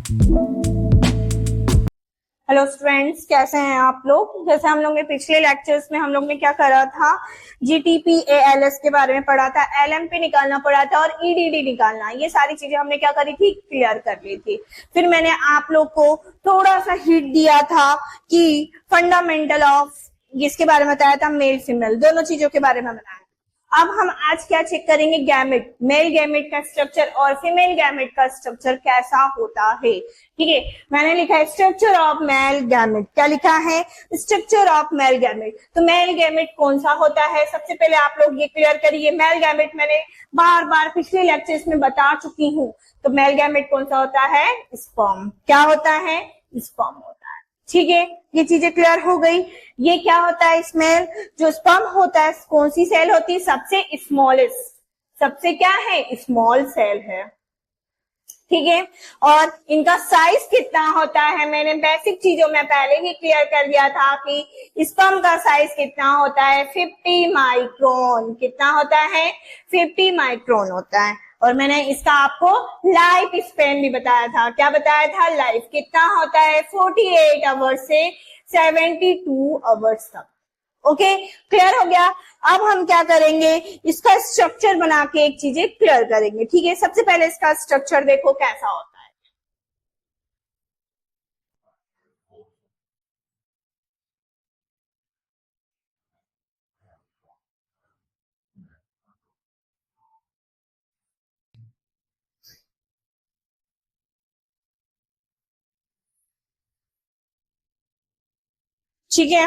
Hello students, कैसे हैं आप लोग। जैसे हम लोग ने पिछले लेक्चर्स में हम लोग ने क्या करा था, GTPALS के बारे में पढ़ा था, LMP निकालना पड़ा था और EDD निकालना। ये सारी चीजें हमने क्या करी थी, क्लियर कर ली थी। फिर मैंने आप लोग को थोड़ा सा हिंट दिया था कि फंडामेंटल ऑफ इसके बारे में बताया था, मेल फीमेल दोनों चीजों के बारे में बताया। अब हम आज क्या चेक करेंगे, गैमेट, मेल गैमेट का स्ट्रक्चर और फीमेल गैमेट का स्ट्रक्चर कैसा होता है। ठीक है, मैंने लिखा है स्ट्रक्चर ऑफ मेल गैमेट। क्या लिखा है, स्ट्रक्चर ऑफ मेल गैमेट। तो मेल गैमेट कौन सा होता है, सबसे पहले आप लोग ये क्लियर करिए। मेल गैमेट मैंने बार बार पिछले लेक्चर्स में बता चुकी हूँ। तो मेल गैमेट कौन सा होता है, स्पर्म। क्या होता है, स्पर्म होता है। ठीक है, ये चीजें क्लियर हो गई। ये क्या होता है, स्मेल जो स्पर्म होता है कौन सी सेल होती है, सबसे स्मॉलेस्ट, सबसे क्या है, स्मॉल सेल है। ठीक है, और इनका साइज कितना होता है, मैंने बेसिक चीजों में पहले ही क्लियर कर दिया था कि स्पर्म का साइज कितना होता है, 50 माइक्रोन। कितना होता है, 50 माइक्रोन होता है। और मैंने इसका आपको लाइफ स्पेन भी बताया था। क्या बताया था, लाइफ कितना होता है, 48 आवर्स से 72 आवर्स तक। ओके, क्लियर हो गया। अब हम क्या करेंगे, इसका स्ट्रक्चर बना के एक चीजें क्लियर करेंगे। ठीक है, सबसे पहले इसका स्ट्रक्चर देखो कैसा होता है। ठीक है,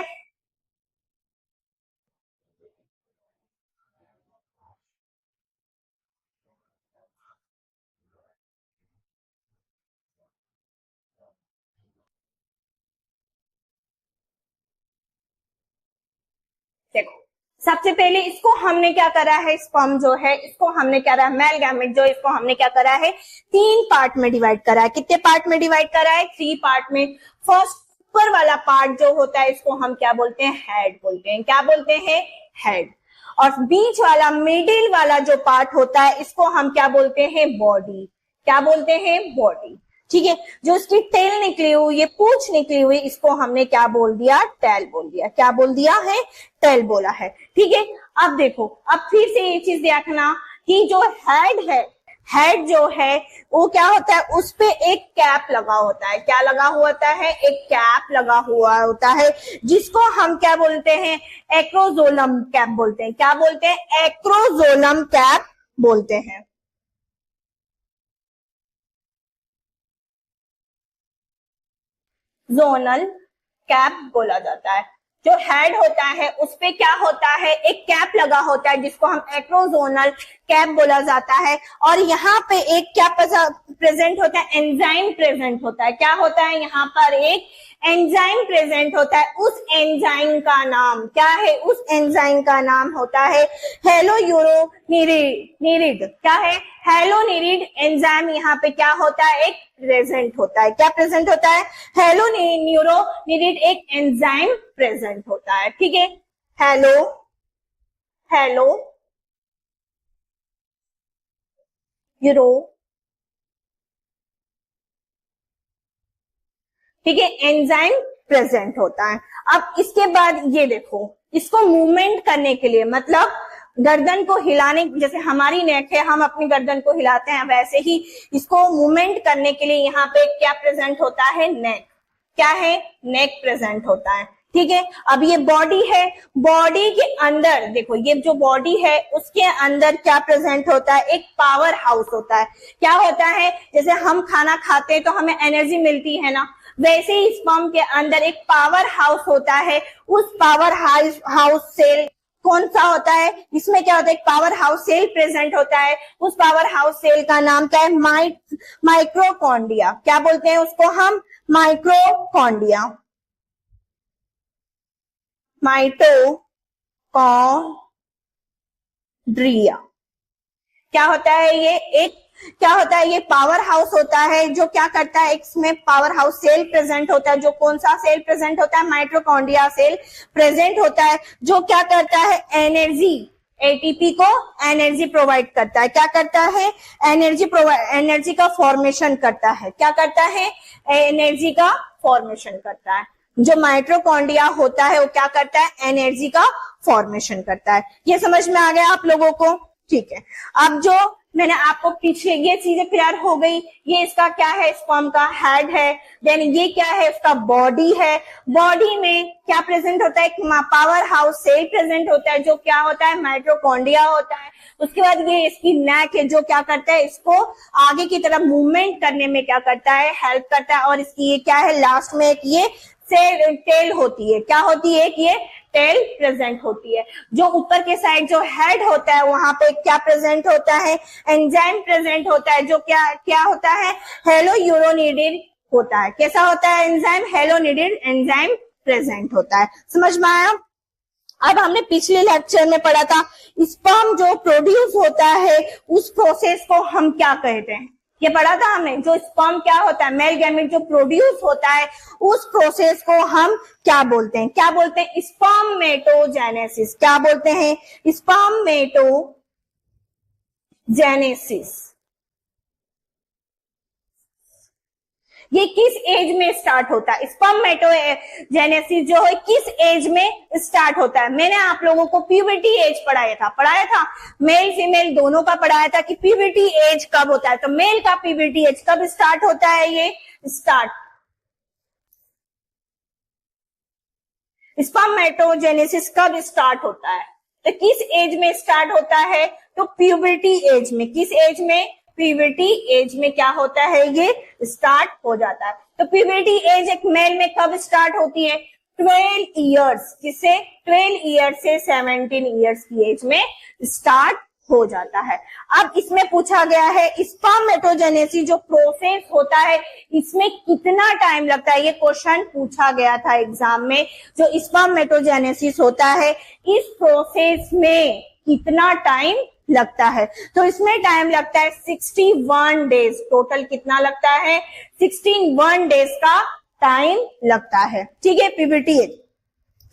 देखो सबसे पहले इसको हमने क्या करा है, स्पर्म जो है इसको हमने क्या करा, मेल गैमेट जो इसको हमने क्या करा है, 3 पार्ट में डिवाइड करा है। कितने पार्ट में डिवाइड करा है, 3 पार्ट में। फर्स्ट ऊपर वाला पार्ट जो होता है इसको हम क्या बोलते हैं, हेड बोलते हैं। क्या बोलते हैं, हेड। और बीच वाला मिडिल वाला जो पार्ट होता है इसको हम क्या बोलते हैं, बॉडी। क्या बोलते हैं, बॉडी। ठीक है, जो इसकी टेल निकली हुई, ये पूंछ निकली हुई, इसको हमने क्या बोल दिया, टेल बोल दिया। क्या बोल दिया है, टेल बोला है। ठीक है, अब देखो, अब फिर से ये चीज देखना कि जो हेड है, हेड जो है वो क्या होता है, उस पे एक कैप लगा होता है। क्या लगा हुआ होता है, एक कैप लगा हुआ होता है, जिसको हम क्या बोलते हैं, एक्रोजोलम कैप बोलते हैं। क्या बोलते हैं, एक्रोजोलम कैप बोलते हैं। जोनल कैप बोला जाता है। जो हेड होता है उस पे क्या होता है, एक कैप लगा होता है जिसको हम एक्रोजोनल कैप बोला जाता है। और यहाँ पे एक क्या प्रेजेंट होता है, एंजाइम प्रेजेंट होता है। क्या होता है, यहाँ पर एक एंजाइम प्रेजेंट होता है। उस एंजाइम का नाम क्या है, उस एंजाइम का नाम होता है हेलोयूरोनीरिड। क्या है, हेलोनीरिड एंजाइम यहाँ पे क्या होता है, एक प्रेजेंट होता है। क्या प्रेजेंट होता है, हेलोयूरोनीरिड एक एंजाइम प्रेजेंट होता है। ठीक है, हेलो यूरो, ठीक है, एंजाइम प्रेजेंट होता है। अब इसके बाद ये देखो, इसको मूवमेंट करने के लिए, मतलब गर्दन को हिलाने, जैसे हमारी नेक है, हम अपनी गर्दन को हिलाते हैं, वैसे ही इसको मूवमेंट करने के लिए यहाँ पे क्या प्रेजेंट होता है, नेक। क्या है, नेक प्रेजेंट होता है। ठीक है, अब ये बॉडी है, बॉडी के अंदर देखो, ये जो बॉडी है उसके अंदर क्या प्रेजेंट होता है, एक पावर हाउस होता है। क्या होता है, जैसे हम खाना खाते हैं तो हमें एनर्जी मिलती है ना, वैसे ही स्पर्म के अंदर एक पावर हाउस होता है। उस पावर हाउस सेल कौन सा होता है, इसमें क्या होता है, एक पावर हाउस सेल प्रेजेंट होता है। उस पावर हाउस सेल का नाम क्या है, माइक्रोकॉन्ड्रिया। क्या बोलते हैं उसको हम, माइक्रोकॉन्ड्रिया। माइटोकॉन्ड्रिया क्या होता है, ये एक क्या होता है, ये पावर हाउस होता है जो क्या करता है, इसमें पावर हाउस सेल प्रेजेंट होता है। जो कौन सा सेल प्रेजेंट होता है, माइटोकॉन्ड्रिया सेल प्रेजेंट होता है, जो क्या करता है, एनर्जी एटीपी को एनर्जी प्रोवाइड करता है। क्या करता है? एनर्जी का फॉर्मेशन करता है। क्या करता है? एनर्जी का फॉर्मेशन करता है। जो माइटोकॉन्ड्रिया होता है वो क्या करता है? एनर्जी का फॉर्मेशन करता है। ये समझ में आ गया आप लोगों को? ठीक है। अब जो मैंने आपको पीछे ये चीजें क्लियर हो गई, ये इसका क्या है? स्पर्म का हेड है। देन ये क्या है? इसका बॉडी है। बॉडी में क्या प्रेजेंट होता है? पावर हाउस सेल प्रेजेंट होता है, जो क्या होता है? माइटोकॉन्ड्रिया होता है। उसके बाद ये इसकी नेक है, जो क्या करता है? इसको आगे की तरफ मूवमेंट करने में क्या करता है? हेल्प करता है। और इसकी ये क्या है? लास्ट में एक ये सेल टेल होती है। क्या होती है? कि ये टेल प्रेजेंट होती है। जो ऊपर के साइड जो हेड होता है वहां पे क्या प्रेजेंट होता है? एंजाइम प्रेजेंट होता है, जो क्या होता है? हेलोयूरोनिडिन होता है। कैसा होता है एंजाइम? हेलोनिडिन एंजाइम प्रेजेंट होता है। समझ में आया? अब हमने पिछले लेक्चर में पढ़ा था स्पर्म जो प्रोड्यूस होता है उस प्रोसेस को हम क्या कहते हैं? ये पढ़ा था हमने। जो स्पर्म क्या होता है? मेल गैमेट जो प्रोड्यूस होता है उस प्रोसेस को हम क्या बोलते हैं? क्या बोलते हैं? स्पर्मेटोजेनेसिस। क्या बोलते हैं? स्पर्मेटोजेनेसिस। ये किस एज में स्टार्ट होता है? स्पर्मेटोजेनेसिस जो है किस एज में स्टार्ट होता है? मैंने आप लोगों को प्यूबर्टी एज पढ़ाया था। मेल फीमेल दोनों का पढ़ाया था कि प्यूबर्टी एज कब होता है। तो मेल का प्यूबर्टी एज कब स्टार्ट होता है? ये स्पर्मेटोजेनेसिस कब स्टार्ट होता है? तो किस एज में स्टार्ट होता है? तो प्यूबर्टी एज में। किस एज में? प्यूबर्टी एज में क्या होता है? ये स्टार्ट हो जाता है। तो प्यूबर्टी एज एक मेल में कब स्टार्ट होती है? 12 ईयर्स। किससे? 12 ईयर्स से 17 ईयर्स की एज में स्टार्ट हो जाता है। अब इसमें पूछा गया है स्पर्मेटोजेनेसिस जो प्रोसेस होता है इसमें कितना टाइम लगता है? ये क्वेश्चन पूछा गया था एग्जाम में। जो स्पर्मेटोजेनेसिस होता है इस प्रोसेस में कितना टाइम लगता है? तो इसमें टाइम लगता है 61 डेज। टोटल कितना लगता है? 61 डेज का टाइम लगता है। ठीक है। प्यूबर्टी एज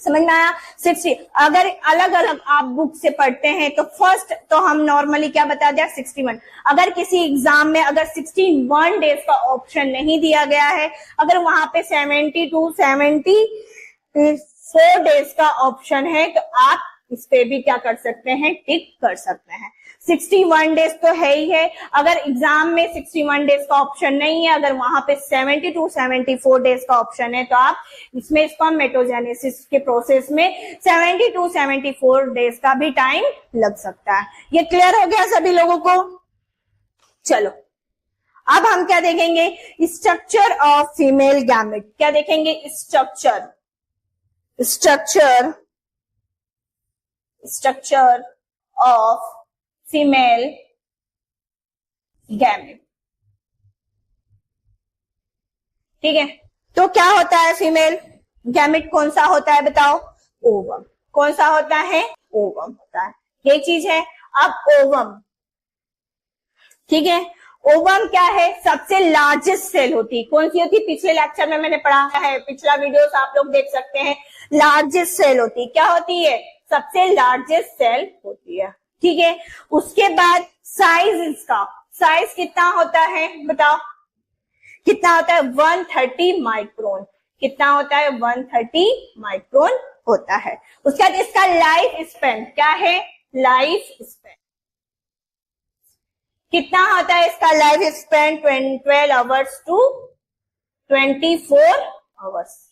समझ में आया? 60। अगर अलग अलग आप बुक से पढ़ते हैं तो फर्स्ट तो हम नॉर्मली क्या बता दिया? 61। अगर किसी एग्जाम में अगर 61 डेज का ऑप्शन नहीं दिया गया है, अगर वहां पे 72 74 डेज का ऑप्शन है तो आप इस पे भी क्या कर सकते हैं? टिक कर सकते हैं। 61 डेज तो है ही है। अगर एग्जाम में 61 डेज का ऑप्शन नहीं है, अगर वहां पे 72 74 डेज का ऑप्शन है तो आप इसमें स्पर्मेटोजेनेसिस के प्रोसेस में 72 74 डेज का भी टाइम लग सकता है। ये क्लियर हो गया सभी लोगों को? चलो अब हम क्या देखेंगे? Structure of female gamete. क्या देखेंगे? Structure of female gamete. ठीक है। तो क्या होता है फीमेल गैमेट? कौन सा होता है बताओ? ओवम। कौन सा होता है? ओवम होता है। ये चीज है। अब ओवम, ठीक है, ओवम क्या है? सबसे लार्जेस्ट सेल होती है। कौन सी होती है? पिछले लेक्चर में मैंने पढ़ाया है, पिछला वीडियोस आप लोग देख सकते हैं। लार्जेस्ट सेल होती है। क्या होती है? सबसे लार्जेस्ट सेल होती है। ठीक है। उसके बाद साइज, इसका साइज कितना होता है बताओ? कितना होता है? 130 माइक्रोन। कितना होता है? 130 माइक्रोन होता है। उसके बाद इसका लाइफ स्पेन क्या है? लाइफ स्पेन कितना होता है? इसका life span 12 hours to 24 hours.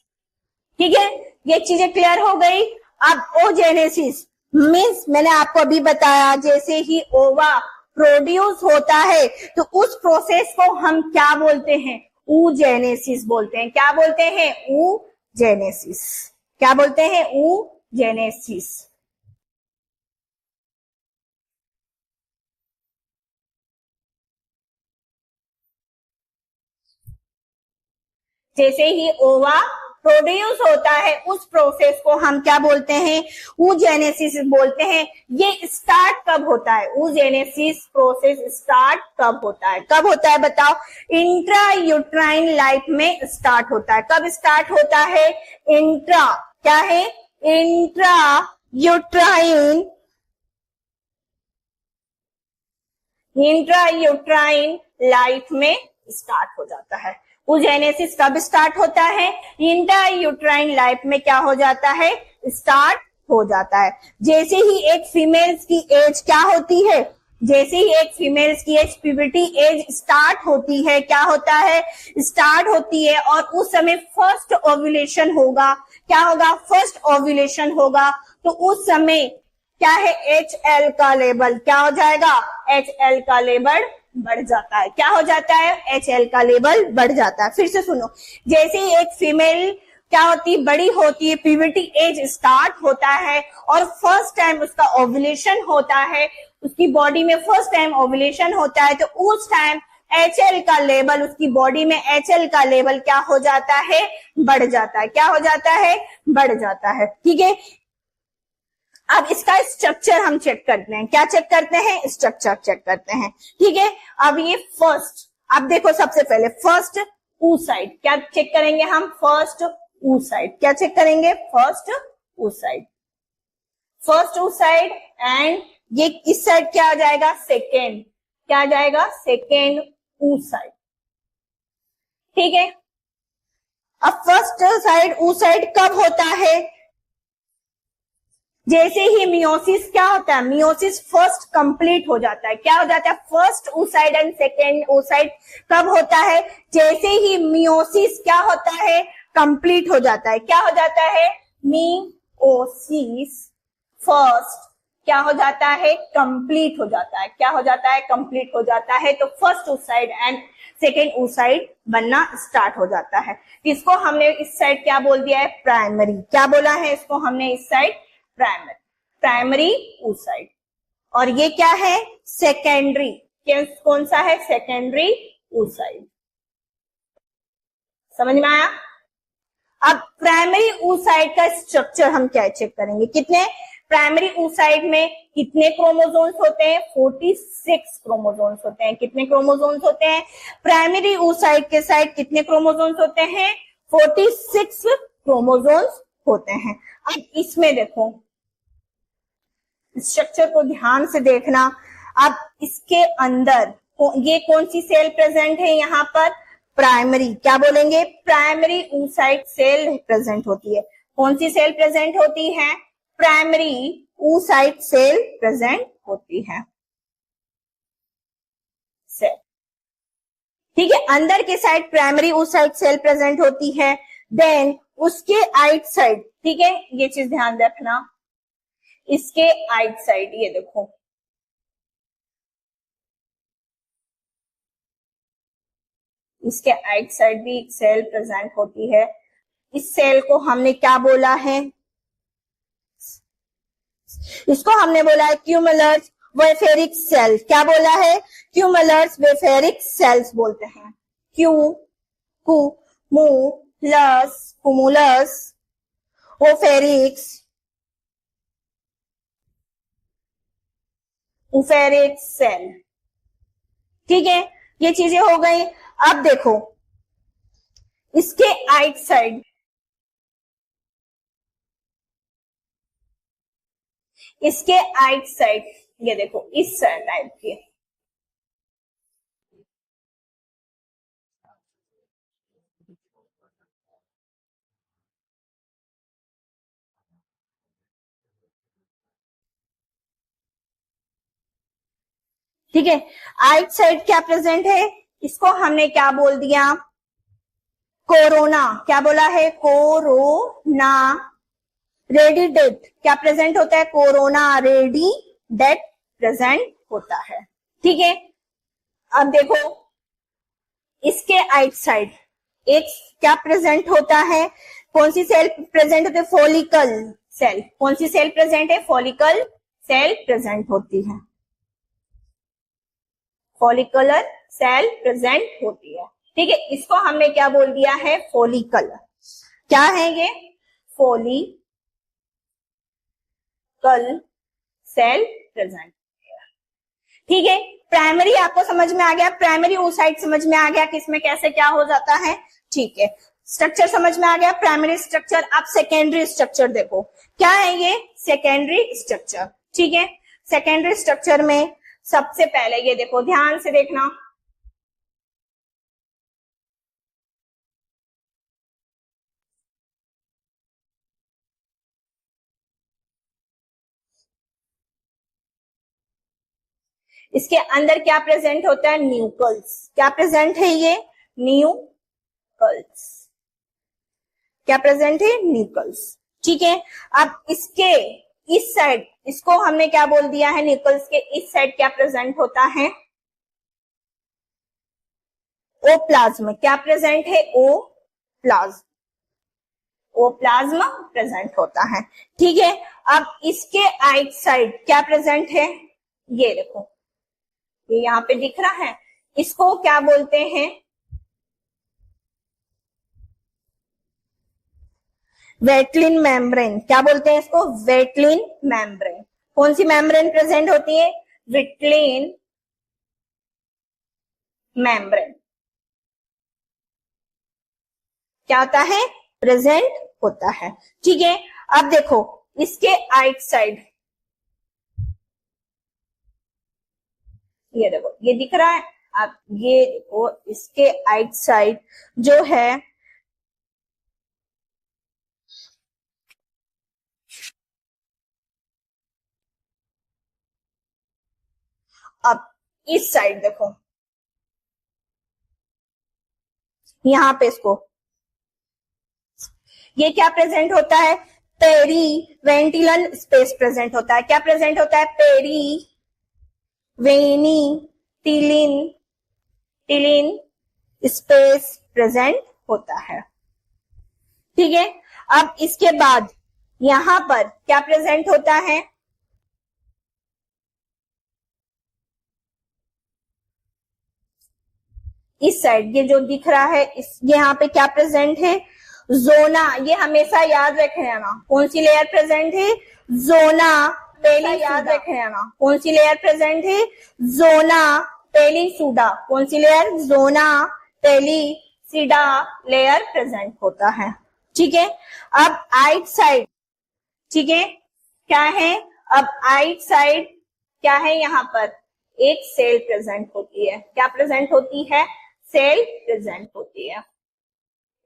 ठीक है। ये चीजें क्लियर हो गई। अब ओजेनेसिस मीन्स मैंने आपको अभी बताया, जैसे ही ओवा प्रोड्यूस होता है तो उस प्रोसेस को हम क्या बोलते हैं? oogenesis बोलते हैं। क्या बोलते हैं? oogenesis। क्या बोलते हैं? oogenesis। जैसे ही ओवा प्रोड्यूस होता है उस प्रोसेस को हम क्या बोलते हैं? oogenesis बोलते हैं। ये स्टार्ट कब होता है? oogenesis प्रोसेस स्टार्ट कब होता है? कब होता है बताओ? इंट्रा यूट्राइन लाइफ में स्टार्ट होता है। कब स्टार्ट होता है? इंट्रा क्या है? इंट्रा यूट्राइन इंट्रायूट्राइन लाइफ में स्टार्ट हो जाता है। oogenesis कब स्टार्ट होता है? इंट्रायूट्राइन लाइफ में क्या हो जाता है? स्टार्ट हो जाता है। जैसे ही एक फीमेल्स की एज क्या होती है? जैसे ही एक फीमेल्स की एज प्यूबर्टी एज स्टार्ट होती है, क्या होता है? स्टार्ट होती है, और उस समय फर्स्ट ओव्यूलेशन होगा। क्या होगा? फर्स्ट ओव्यूलेशन होगा। तो उस समय क्या है? HL का लेवल क्या हो जाएगा? HL का लेवल बढ़ जाता है। क्या हो जाता है? HL का लेवल बढ़ जाता है। फिर से सुनो, जैसे ही एक फीमेल क्या होती है? बड़ी होती है, प्यूबर्टी एज स्टार्ट होता है और फर्स्ट टाइम उसका ओव्यूलेशन होता है, उसकी बॉडी में फर्स्ट टाइम ओव्यूलेशन होता है, तो उस टाइम HL का लेवल, उसकी बॉडी में HL का लेवल क्या हो जाता है? बढ़ जाता है। क्या हो जाता है? बढ़ जाता है। ठीक है, अब इसका स्ट्रक्चर हम चेक करते हैं। क्या चेक करते हैं? स्ट्रक्चर चेक करते हैं। ठीक है, अब ये फर्स्ट, अब देखो सबसे पहले फर्स्ट oocyte क्या चेक करेंगे हम? फर्स्ट oocyte क्या चेक करेंगे? First oocyte। First oocyte and ये इस साइड क्या आ जाएगा? सेकेंड। क्या आ जाएगा? Second oocyte। ठीक है, अब फर्स्ट साइड oocyte कब होता है? जैसे ही मियोसिस क्या होता है? मियोसिस फर्स्ट कंप्लीट हो जाता है। क्या हो जाता है? First oocyte and second oocyte कब होता है? जैसे ही मियोसिस क्या होता है? कंप्लीट हो जाता है। क्या हो जाता है? मियोसिस फर्स्ट क्या हो जाता है? कंप्लीट हो जाता है। क्या हो जाता है? कंप्लीट हो जाता है। तो first oocyte and second oocyte बनना स्टार्ट हो जाता है। इसको हमने इस साइड क्या बोल दिया है? प्राइमरी। क्या बोला है इसको हमने इस साइड? प्राइमरी। Primary oocyte। और ये क्या है? सेकेंडरी। कौन सा है? Secondary oocyte। समझ में आया? अब प्राइमरी oocyte का स्ट्रक्चर हम क्या चेक करेंगे? कितने प्राइमरी oocyte में कितने क्रोमोसोम्स होते हैं? 46 क्रोमोसोम्स होते हैं। कितने क्रोमोसोम्स होते हैं? प्राइमरी oocyte के साइड कितने क्रोमोसोम्स होते हैं? 46 क्रोमोसोम्स होते हैं। अब इसमें देखो, स्ट्रक्चर को ध्यान से देखना। अब इसके अंदर ये कौन सी सेल प्रेजेंट है? यहाँ पर प्राइमरी, क्या बोलेंगे? प्राइमरी oocyte सेल प्रेजेंट होती है। कौन सी सेल प्रेजेंट होती है? प्राइमरी oocyte सेल प्रेजेंट होती है। सेल, ठीक है, अंदर के side primary oocyte cell present होती है। देन उसके आइट साइड, ठीक है, ये चीज ध्यान रखना, इसके आइट साइड ये देखो, इसके आइट साइड भी एक सेल प्रेजेंट होती है। इस सेल को हमने क्या बोला है? इसको हमने बोला है क्यूमुलस वेफेरिक सेल। क्या बोला है? क्यूमुलस वेफेरिक सेल्स बोलते हैं। क्यूमुलस वेफेरिक सेल। ठीक है, ये चीजें हो गई। अब देखो इसके आइट साइड, इसके आइट साइड ये देखो इस टाइप की, ठीक है, आइट साइड क्या प्रेजेंट है? इसको हमने क्या बोल दिया? कोरोना। क्या बोला है? कोरोना रेडिडेट क्या प्रेजेंट होता है? कोरोना रेडिडेट प्रेजेंट होता है। ठीक है, अब देखो इसके आइट साइड एक क्या प्रेजेंट होता है? कौन सी सेल प्रेजेंट होती है? Follicle cell. कौन सी सेल प्रेजेंट है? फॉलिकल सेल प्रेजेंट होती है। फॉलिकुलर सेल प्रेजेंट होती है। ठीक है, इसको हमने क्या बोल दिया है? फॉलिकल। क्या है ये? Follicle cell present. ठीक है, प्राइमरी आपको समझ में आ गया, प्राइमरी oocyte समझ में आ गया कि इसमें कैसे क्या हो जाता है। ठीक है, स्ट्रक्चर समझ में आ गया, प्राइमरी स्ट्रक्चर। अब सेकेंडरी स्ट्रक्चर देखो, क्या है ये? Secondary structure. ठीक है, सेकेंडरी स्ट्रक्चर में सबसे पहले ये देखो, ध्यान से देखना, इसके अंदर क्या प्रेजेंट होता है, न्यूक्लियस। क्या प्रेजेंट है ये, न्यूक्लियस। क्या प्रेजेंट है, न्यूक्लियस। ठीक है, अब इसके इस साइड, इसको हमने क्या बोल दिया है, न्यूक्लियस के इस साइड क्या प्रेजेंट होता है, ओ प्लाज्मा। क्या प्रेजेंट है, ओ प्लाज्मा। ओ प्लाज्मा प्रेजेंट होता है। ठीक है, अब इसके आइट साइड क्या प्रेजेंट है, ये देखो, ये यहाँ पे दिख रहा है, इसको क्या बोलते हैं, वेटलिन मेम्ब्रेन। क्या बोलते हैं इसको, वेटलिन मेम्ब्रेन। कौन सी मेम्ब्रेन प्रेजेंट होती है, वेटलिन मेम्ब्रेन। क्या होता है, प्रेजेंट होता है। ठीक है, अब देखो इसके आइट साइड, ये देखो, ये दिख रहा है, अब ये देखो इसके आइट साइड जो है, अब इस साइड देखो, यहां पे इसको, ये क्या प्रेजेंट होता है, पेरी वेंटिलन स्पेस प्रेजेंट होता है। क्या प्रेजेंट होता है, पेरी वेनी टिलिन टिलिन स्पेस प्रेजेंट होता है। ठीक है, अब इसके बाद यहां पर क्या प्रेजेंट होता है, इस साइड ये जो दिख रहा है, इस यहाँ पे क्या प्रेजेंट है, जोना। ये हमेशा याद रखे ना, कौन सी लेयर प्रेजेंट है, जोना पेली। याद रखे ना, कौन सी लेयर प्रेजेंट है, जोना पेलीसूडा। कौन सी लेयर, जोना पेलीसीडा लेयर प्रेजेंट होता है। ठीक है, अब आइट साइड, ठीक है, क्या है, अब आइट साइड क्या है, यहां पर एक सेल प्रेजेंट होती है। क्या प्रेजेंट होती है, सेल प्रेजेंट होती है।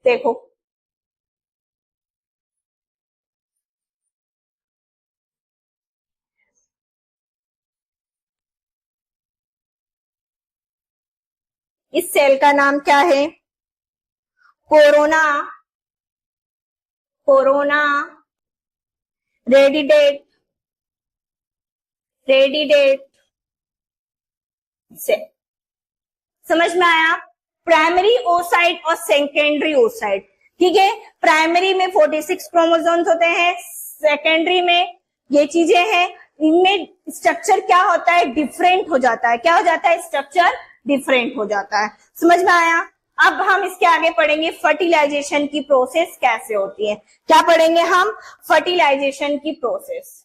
देखो इस सेल का नाम क्या है, कोरोना कोरोना रेडिडेट रेडिडेट सेल। समझ में आया, प्राइमरी ओसाइट और सेकेंडरी ओसाइट। ठीक है, प्राइमरी में 46 क्रोमोसोम्स होते हैं, सेकेंडरी में ये चीजें हैं, इनमें स्ट्रक्चर क्या होता है, डिफरेंट हो जाता है। क्या हो जाता है, स्ट्रक्चर डिफरेंट हो जाता है। समझ में आया। अब हम इसके आगे पढ़ेंगे फर्टिलाइजेशन की प्रोसेस कैसे होती है। क्या पढ़ेंगे हम, फर्टिलाइजेशन की प्रोसेस।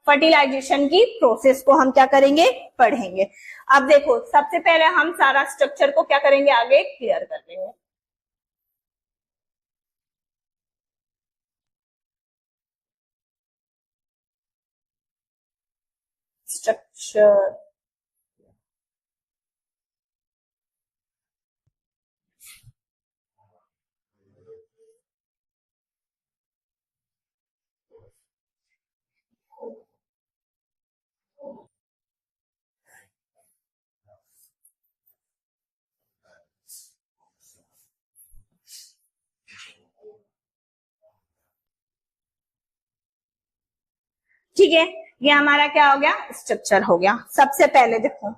फर्टिलाइजेशन की प्रोसेस को हम क्या करेंगे, पढ़ेंगे। अब देखो, सबसे पहले हम सारा स्ट्रक्चर को क्या करेंगे, आगे क्लियर कर लेंगे। स्ट्रक्चर, ठीक है, ये हमारा क्या हो गया, स्ट्रक्चर हो गया। सबसे पहले देखो,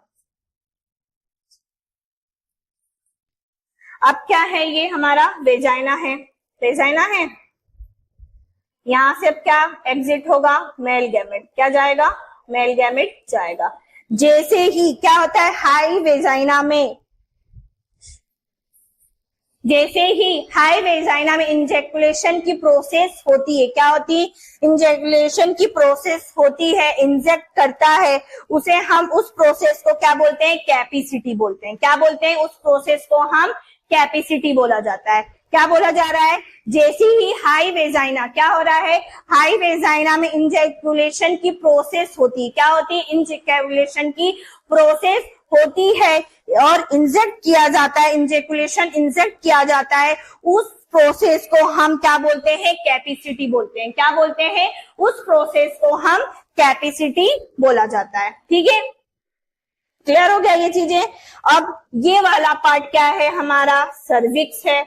अब क्या है, ये हमारा वेजाइना है, वेजाइना है। यहां से अब क्या एग्जिट होगा, मेल गैमेट। क्या जाएगा, मेल गैमेट जाएगा। जैसे ही क्या होता है, हाई वेजाइना में, जैसे ही हाई वेजाइना में इंजेक्युलेशन की प्रोसेस होती है, क्या होती है, इंजेक्युलेशन की प्रोसेस होती है, इंजेक्ट करता है, उसे हम उस प्रोसेस को क्या बोलते हैं, कैपेसिटी बोलते हैं। क्या बोलते हैं, उस प्रोसेस को हम कैपेसिटी बोला जाता है। क्या बोला जा रहा है, जैसे ही हाई वेजाइना, क्या हो रहा है, हाई वेजाइना में इंजेक्युलेशन की प्रोसेस होती है, क्या होती है, इंजेक्युलेशन की प्रोसेस होती है और इंजेक्ट किया जाता है, इंजेक्युलेशन इंजेक्ट किया जाता है, उस प्रोसेस को हम क्या बोलते हैं, कैपेसिटी बोलते हैं। क्या बोलते हैं, उस प्रोसेस को हम कैपेसिटी बोला जाता है। ठीक है, क्लियर हो गया ये चीजें। अब ये वाला पार्ट क्या है, हमारा सर्विक्स है।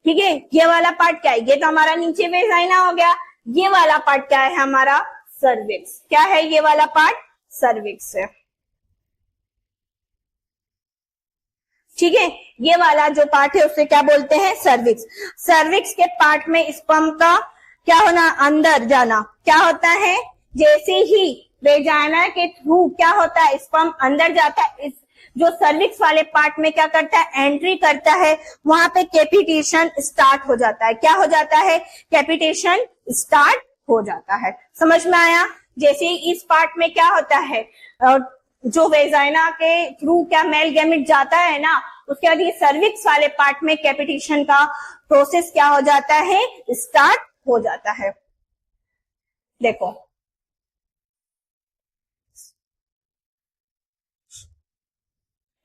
ठीक है, ये वाला पार्ट क्या है, ये तो हमारा नीचे वेजाइना हो गया, ये वाला पार्ट क्या है, हमारा सर्विक्स। क्या है ये वाला पार्ट, सर्विक्स है। ठीक है, ये वाला जो पार्ट है उसे क्या बोलते हैं, सर्विक्स। सर्विक्स के पार्ट में स्पर्म का क्या होना, अंदर जाना। क्या होता है, जैसे ही वेजाइना के थ्रू क्या होता है, स्पर्म अंदर जाता है, इस जो सर्विक्स वाले पार्ट में क्या करता है, एंट्री करता है, वहां पे कैपिटेशन स्टार्ट हो जाता है। क्या हो जाता है, कैपिटेशन स्टार्ट हो जाता है। समझ में आया। जैसे ही इस पार्ट में क्या होता है, जो वेजाइना के थ्रू क्या मेल गैमेट जाता है ना, उसके बाद ये सर्विक्स वाले पार्ट में कैपिटेशन का प्रोसेस क्या हो जाता है, स्टार्ट हो जाता है। देखो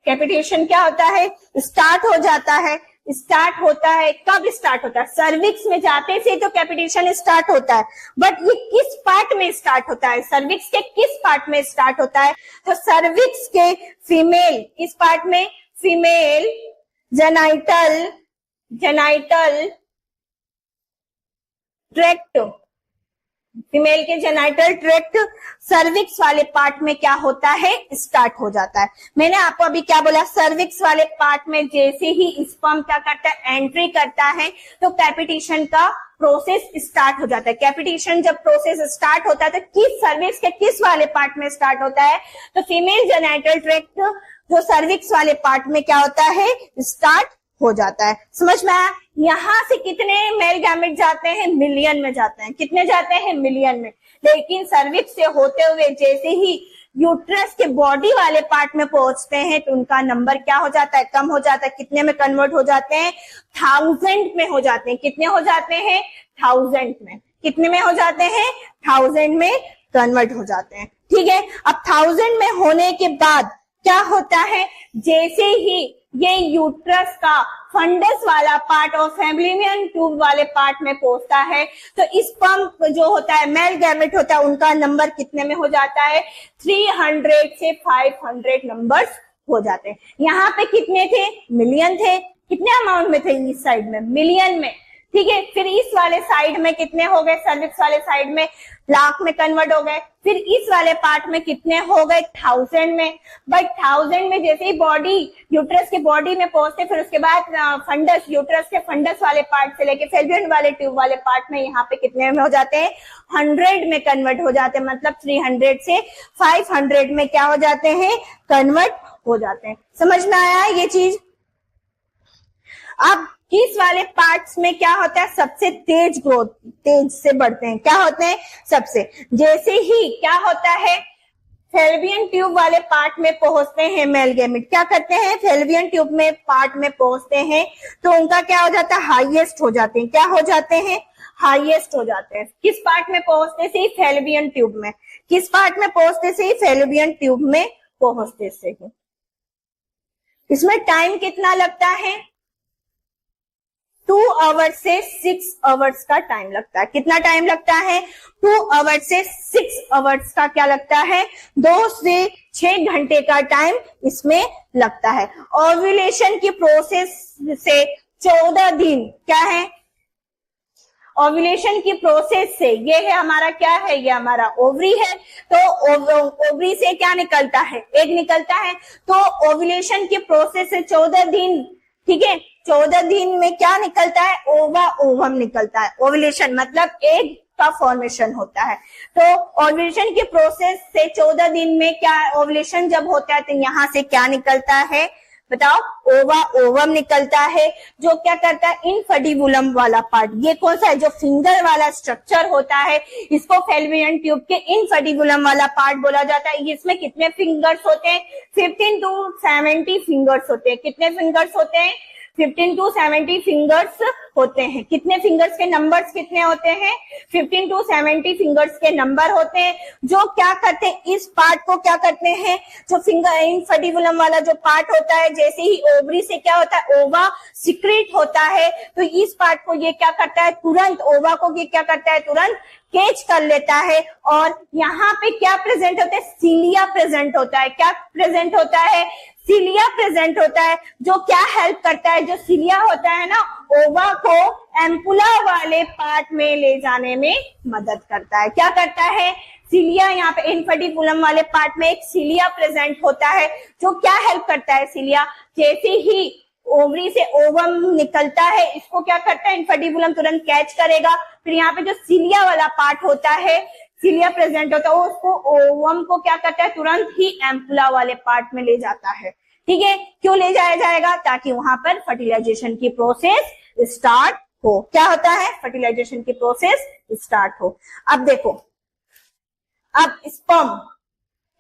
कैपिटेशन क्या होता है, स्टार्ट हो जाता है। स्टार्ट होता है, कब स्टार्ट होता है, सर्विक्स में जाते से तो कैपिटेशन स्टार्ट होता है, बट ये किस पार्ट में स्टार्ट होता है, सर्विक्स के किस पार्ट में स्टार्ट होता है, तो सर्विक्स के फीमेल, किस पार्ट में, फीमेल जेनाइटल ट्रैक्ट, फीमेल के जेनाइटल ट्रैक्ट सर्विक्स वाले पार्ट में क्या होता है, स्टार्ट हो जाता है। मैंने आपको अभी क्या बोला, सर्विक्स वाले पार्ट में जैसे ही स्पर्म क्या करता है, एंट्री करता है, तो कैपिटेशन का प्रोसेस स्टार्ट हो जाता है। कैपिटेशन जब प्रोसेस स्टार्ट होता है तो किस सर्विक्स के किस वाले पार्ट में स्टार्ट होता है, तो फीमेल जेनाइटल ट्रैक्ट जो सर्विक्स वाले पार्ट में क्या होता है, स्टार्ट हो जाता है। समझ में आया। यहां से कितने मेल गैमेट जाते हैं, मिलियन में जाते हैं। कितने जाते हैं, मिलियन में। लेकिन सर्विक्स से होते हुए जैसे ही यूट्रस के बॉडी वाले पार्ट में पहुंचते हैं तो उनका नंबर क्या हो जाता है, कम हो जाता है। कितने में कन्वर्ट हो जाते हैं, 1000 में हो जाते हैं। कितने हो जाते हैं, 1000 में। कितने में हो जाते हैं, 1000 में कन्वर्ट हो जाते हैं। ठीक है, अब 1000 में होने के बाद क्या होता है, जैसे ही ये यूट्रस का फंडस वाला पार्ट और फैमिलियन ट्यूब वाले पार्ट में पहुंचता है तो इस पंप जो होता है, मेल गैमेट होता है, उनका नंबर कितने में हो जाता है, 300 से 500 नंबर्स हो जाते हैं। यहाँ पे कितने थे, मिलियन थे। कितने अमाउंट में थे, इस साइड में मिलियन में। ठीक है, फिर इस वाले साइड में कितने हो गए, सर्विक्स वाले साइड में लाख में कन्वर्ट हो गए। फिर इस वाले पार्ट में कितने हो गए, 1000 में। बट 1000 में जैसे ही बॉडी यूट्रस के बॉडी में पहुंचते, फिर उसके बाद फंडस, यूट्रस के फंडस वाले पार्ट से लेके फैल्लोपियन वाले ट्यूब वाले पार्ट में यहाँ पे कितने में हो जाते हैं, 100 में कन्वर्ट हो जाते हैं। मतलब 300 से 500 में क्या हो जाते हैं, कन्वर्ट हो जाते हैं। समझ में आया ये चीज। अब किस वाले पार्ट्स में क्या होता है, सबसे तेज ग्रोथ, तेज से बढ़ते हैं। क्या होते हैं, सबसे, जैसे ही क्या होता है, फैल्लोपियन ट्यूब वाले पार्ट में पहुंचते हैं मेल गैमेट, क्या करते हैं, फैल्लोपियन ट्यूब में पार्ट में पहुंचते हैं तो उनका क्या हो जाता है, हाईएस्ट हो जाते हैं। क्या हो जाते हैं, हाईएस्ट हो जाते हैं। किस पार्ट में पहुंचते से ही, फैल्लोपियन ट्यूब में। किस पार्ट में पहुंचते से ही, फैल्लोपियन ट्यूब में पहुंचते से ही। इसमें टाइम कितना लगता है, 2 आवर्स से 6 आवर्स का टाइम लगता है। कितना टाइम लगता है, 2 आवर्स से 6 आवर्स का क्या लगता है, 2 से 6 घंटे का टाइम इसमें लगता है। ओव्यूलेशन की प्रोसेस से 14 दिन, क्या है, ओव्यूलेशन की प्रोसेस से, ये है हमारा क्या है, ये हमारा ओवरी है। तो ओवरी से क्या निकलता है, एग निकलता है। तो ओव्यूलेशन की प्रोसेस से 14 दिन, ठीक है, 14 दिन में क्या निकलता है, ओवा ओवम निकलता है। ओव्यूलेशन मतलब एग का फॉर्मेशन होता है। तो ओव्यूलेशन की प्रोसेस से 14 दिन में क्या, ओव्यूलेशन जब होता है तो यहाँ से क्या निकलता है, बताओ, ओवा ओवम निकलता है, जो क्या करता है, इनफेडिबुलम वाला पार्ट। ये कौन सा है, जो फिंगर वाला स्ट्रक्चर होता है, इसको फैल्लोपियन ट्यूब के इनफेडिबुलम वाला पार्ट बोला जाता है। इसमें कितने फिंगर्स होते हैं, 15 to 70 फिंगर्स होते हैं। कितने फिंगर्स होते हैं, 15 to 70 फिंगर्स होते हैं। कितने फिंगर्स के नंबर्स कितने होते हैं? 15 to 70 फिंगर्स के नंबर होते हैं, जो क्या करते हैं, इस पार्ट को क्या करते हैं, जो फिंगर इनफर्टिबुलम वाला जो पार्ट होता है, जैसे ही ओवरी से क्या होता है, ओवा सिक्रेट होता है, तो इस पार्ट को ये क्या करता है, तुरंत ओवा को ये क्या करता है, तुरंत कैच कर लेता है। और यहाँ पे क्या प्रेजेंट होता है, सीलिया प्रेजेंट होता है। क्या प्रेजेंट होता है? सीलिया प्रेजेंट होता है, जो क्या हेल्प करता है, जो सीलिया होता है ना, ओवा को एम्पुला वाले पार्ट में ले जाने में मदद करता है। क्या करता है? सीलिया, यहाँ पे इनफर्टिबुलम वाले पार्ट में एक सीलिया प्रेजेंट होता है, जो क्या हेल्प करता है, सीलिया जैसे ही ओवरी से ओवम निकलता है, इसको क्या करता है, इनफर्टिबुलम तुरंत कैच करेगा। फिर यहाँ पे जो सीलिया वाला पार्ट होता है, सीलिया प्रेजेंट होता है, वो उसको ओवम को क्या करता है, तुरंत ही एम्पुला वाले पार्ट में ले जाता है। ठीक है, क्यों ले जाया जाएगा? ताकि वहां पर फर्टिलाइजेशन की प्रोसेस स्टार्ट हो। क्या होता है? फर्टिलाइजेशन की प्रोसेस स्टार्ट हो। अब देखो, अब स्पर्म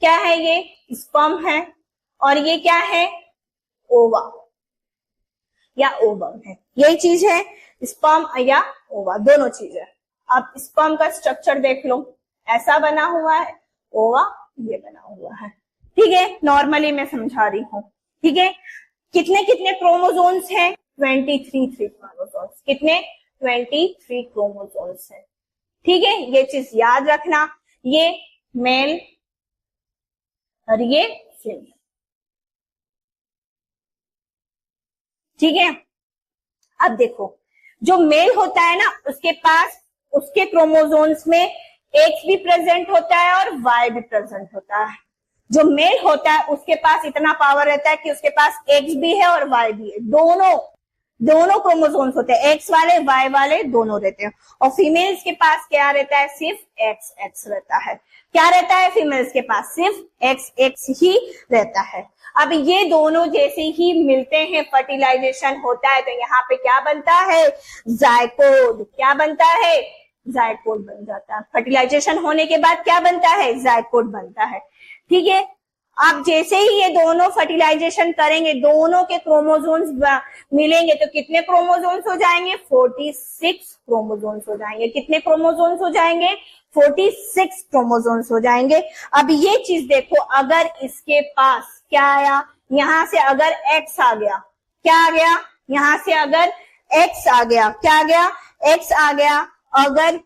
क्या है, ये स्पर्म है, और ये क्या है, ओवा या ओवम है। यही चीज है, स्पर्म या ओवा, दोनों चीज है। अब स्पर्म का स्ट्रक्चर देख लो, ऐसा बना हुआ है, ओवा ये बना हुआ है। ठीक है, नॉर्मली मैं समझा रही हूँ। ठीक है, कितने कितने क्रोमोसोम्स हैं? 23 क्रोमोसोम्स। कितने? 23 क्रोमोसोम्स हैं। ठीक है, ये चीज याद रखना, ये मेल और ये फीमेल। ठीक है, अब देखो, जो मेल होता है ना, उसके पास उसके क्रोमोसोम्स में एक्स भी प्रेजेंट होता है और वाई भी प्रेजेंट होता है। जो मेल होता है उसके पास इतना पावर रहता है कि उसके पास एक्स भी है और वाई भी है, दोनों क्रोमोसोम्स होते हैं, एक्स वाले वाई वाले दोनों रहते हैं। और फीमेल्स के पास क्या रहता है? सिर्फ एक्स रहता है। क्या रहता है? फीमेल्स के पास सिर्फ एक्स ही रहता है। अब ये दोनों जैसे ही मिलते हैं, फर्टिलाइजेशन होता है, तो यहाँ पे क्या बनता है? जायकोड। क्या बनता है? जायकोड बन जाता है। फर्टिलाइजेशन होने के बाद क्या बनता है? जायकोड बनता है। ठीक है, अब जैसे ही ये दोनों फर्टिलाइजेशन करेंगे, दोनों के क्रोमोसोम्स मिलेंगे, तो कितने क्रोमोसोम्स हो जाएंगे? 46 क्रोमोसोम्स हो जाएंगे। कितने क्रोमोसोम्स हो जाएंगे? 46 क्रोमोसोम्स हो जाएंगे। अब ये चीज देखो, अगर इसके पास क्या आया, यहां से अगर एक्स आ गया, क्या आ गया, यहां से अगर एक्स आ गया, क्या आ गया? एक्स आ गया। अगर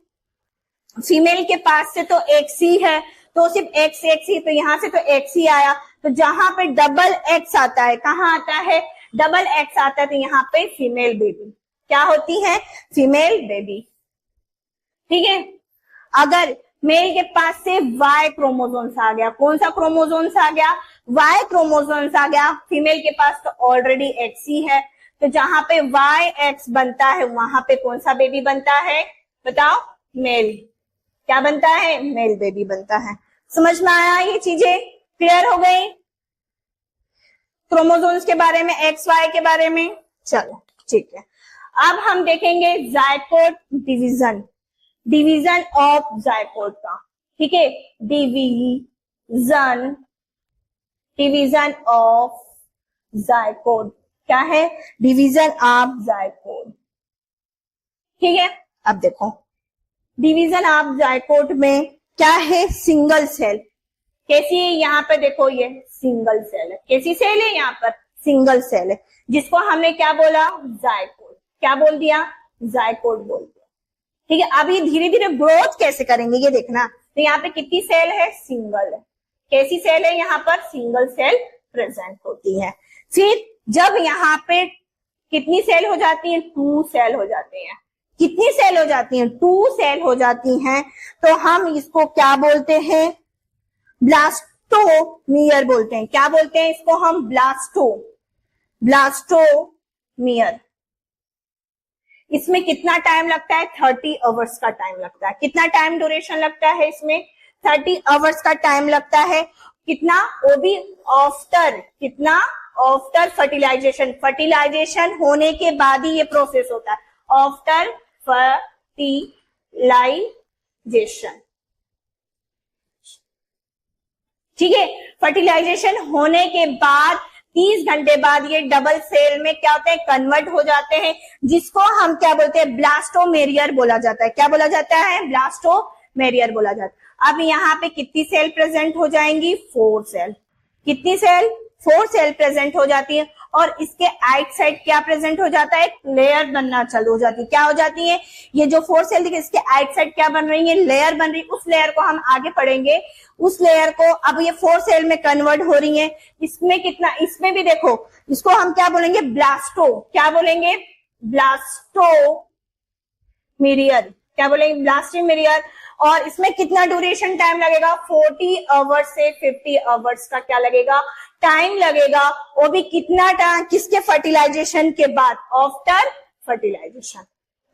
फीमेल के पास से तो एक्स ही है, तो सिर्फ एक्स ही, तो यहां से तो एक्स ही आया। तो जहां पे डबल एक्स आता है, कहां आता है? डबल एक्स आता है, तो यहाँ पे फीमेल बेबी क्या होती है? Female baby. ठीक है, अगर मेल के पास से वाई क्रोमोसोम्स आ गया, कौन सा क्रोमोसोम्स आ गया? वाई क्रोमोसोम्स आ गया। फीमेल के पास तो ऑलरेडी एक्स ही है, तो जहां पे वाई एक्स बनता है, वहां पे कौन सा बेबी बनता है? बताओ, मेल। क्या बनता है? मेल बेबी बनता है। समझ में आया? ये चीजें क्लियर हो गई क्रोमोसोम्स के बारे में, एक्स वाई के बारे में। चलो ठीक है, अब हम देखेंगे zygote division, division of zygote का। ठीक है, डिवीजन ऑफ जायकोट क्या है? Division of zygote. ठीक है, अब देखो, डिवीजन ऑफ जायकोट में क्या है? Single cell. कैसी है? यहाँ पे देखो, ये सिंगल सेल है। कैसी सेल है? यहाँ पर सिंगल सेल है, जिसको हमने क्या बोला? जायकोट। क्या बोल दिया? जायकोट बोल दिया। ठीक है, अब ये धीरे धीरे ग्रोथ कैसे करेंगे ये देखना। तो यहाँ पे कितनी सेल है? सिंगल है। कैसी सेल है? यहाँ पर सिंगल सेल प्रेजेंट होती है। फिर जब यहाँ पे कितनी सेल हो जाती है? 2 सेल हो जाते हैं। कितनी सेल हो जाती हैं? 2 सेल हो जाती हैं। तो हम इसको क्या बोलते हैं? ब्लास्टोमियर बोलते हैं। क्या बोलते हैं इसको हम? ब्लास्टोमियर। इसमें कितना टाइम लगता है? 30 आवर्स का टाइम लगता है। कितना टाइम ड्यूरेशन लगता है इसमें? 30 आवर्स का टाइम लगता है। कितना? वो भी आफ्टर, कितना? After fertilisation. फर्टिलाइजेशन होने के बाद ही ये प्रोसेस होता है, आफ्टर फर्टिलाइजेशन। ठीक है, फर्टिलाइजेशन होने के बाद 30 घंटे बाद ये डबल सेल में क्या होते हैं, कन्वर्ट हो जाते हैं, जिसको हम क्या बोलते हैं, ब्लास्टोमेरियर बोला जाता है। क्या बोला जाता है, ब्लास्टोमेरियर बोला जाता है। अब यहाँ पे कितनी सेल प्रेजेंट हो जाएंगी, 4 सेल। कितनी सेल, 4 सेल प्रेजेंट हो जाती है। और इसके आइट साइड क्या प्रेजेंट हो जाता है, लेयर बनना चालू हो जाती है। क्या हो जाती है, ये जो 4 सेल दिखे इसके आइट साइड क्या बन रही है, लेयर बन रही है। उस लेयर को हम आगे पढ़ेंगे, उस लेयर को अब ये 4 सेल में कन्वर्ट हो रही है। इसमें कितना, इसमें भी देखो, इसको हम क्या बोलेंगे, ब्लास्टो, क्या बोलेंगे, ब्लास्टोमेरियर, क्या बोलेंगे, ब्लास्टोमेरियर। और इसमें कितना ड्यूरेशन टाइम लगेगा, 40 आवर्स से 50 आवर्स का क्या लगेगा, टाइम लगेगा। वो भी कितना टाइम, किसके, फर्टिलाइजेशन के बाद, आफ्टर फर्टिलाइजेशन,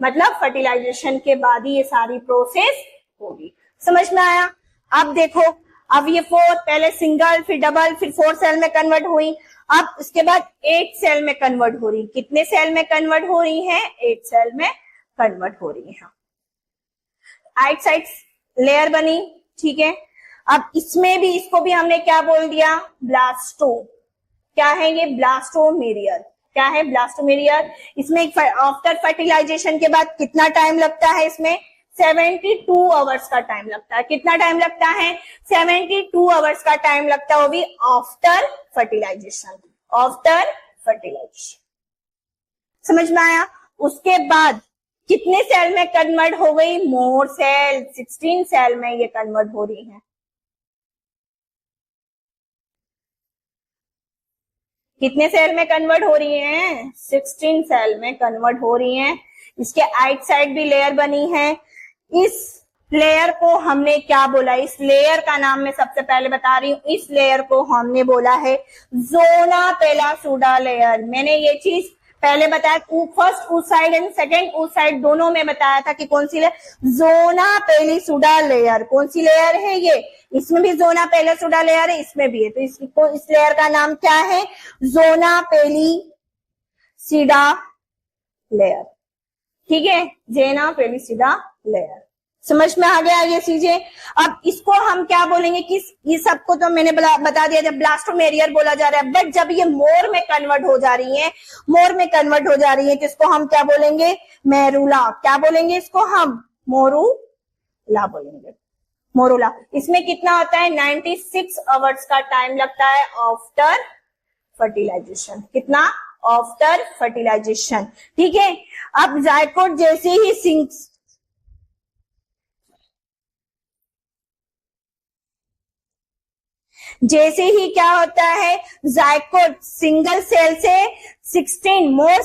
मतलब फर्टिलाइजेशन के बाद ही ये सारी प्रोसेस होगी। समझ में आया। अब देखो, अब ये 4 पहले सिंगल, फिर डबल, फिर 4 सेल में कन्वर्ट हुई। अब इसके बाद 8 सेल में कन्वर्ट हो रही। कितने सेल में कन्वर्ट हो रही है, 8 सेल में कन्वर्ट हो रही है। आइट साइड लेयर बनी, ठीक है। अब इसमें भी, इसको भी हमने क्या बोल दिया, ब्लास्टो, क्या है ये, ब्लास्टोमेरियर। क्या है, ब्लास्टोमेरियर। इसमें आफ्टर फर्टिलाइजेशन के बाद कितना टाइम लगता है, इसमें 72 आवर्स का टाइम लगता है। कितना टाइम लगता है, 72 आवर्स का टाइम लगता है, वो भी आफ्टर फर्टिलाइजेशन, आफ्टर फर्टिलाइजेशन। समझ में आया। उसके बाद कितने सेल में कन्वर्ट हो गई, मोर सेल, 16 सेल में ये कन्वर्ट हो रही है। कितने सेल में कन्वर्ट हो रही हैं, 16 सेल में कन्वर्ट हो रही हैं। इसके आइट साइड भी लेयर बनी है। इस लेयर को हमने क्या बोला, इस लेयर का नाम मैं सबसे पहले बता रही हूं, इस लेयर को हमने बोला है जोना पेलासुडा लेयर। मैंने ये चीज पहले बताया, फर्स्ट उस साइड एंड सेकंड उस साइड दोनों में बताया था कि कौन सी लेयर, जोना पेलिसुडा लेयर। कौन सी लेयर है ये, इसमें भी जोना पेलिसुडा लेयर है, इसमें भी है। तो इस लेयर का नाम क्या है, जोना पेलिसिडा लेयर, ठीक है, जेना पेलिसिडा लेयर। समझ में आ गया ये चीजें। अब इसको हम क्या बोलेंगे कि ये सबको तो मैंने बता दिया, जब ब्लास्टोमेरियर बोला जा रहा है, बट जब ये मोर में कन्वर्ट हो जा रही है, मोर में कन्वर्ट हो जा रही है, तो इसको हम क्या बोलेंगे, मेरुला। क्या बोलेंगे इसको हम, मोरुला बोलेंगे, मोरुला। इसमें कितना होता है, 96 आवर्स का टाइम लगता है आफ्टर फर्टिलाइजेशन। कितना, आफ्टर फर्टिलाइजेशन, ठीक है। अब जायकोट जैसे ही क्या होता है, जायकोट सिंगल सेल से 16 मोर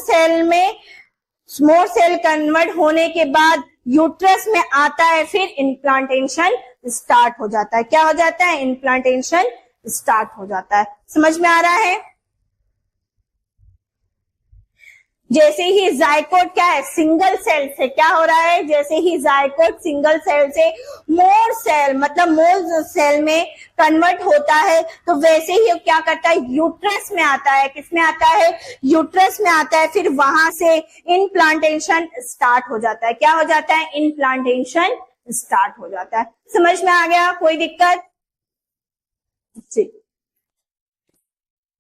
सेल कन्वर्ट होने के बाद यूट्रस में आता है, फिर इम्प्लांटेशन स्टार्ट हो जाता है। क्या हो जाता है, इम्प्लांटेशन स्टार्ट हो जाता है। समझ में आ रहा है। जैसे ही जायकोट क्या है, सिंगल सेल से क्या हो रहा है, जैसे ही जायकोट सिंगल सेल से मोर सेल, मतलब मोर सेल में कन्वर्ट होता है, तो वैसे ही क्या करता है, यूट्रस में आता है। किसमें आता है, यूट्रस में आता है। फिर वहां से इम्प्लांटेशन स्टार्ट हो जाता है। क्या हो जाता है, इम्प्लांटेशन स्टार्ट हो जाता है। समझ में आ गया, कोई दिक्कत जी।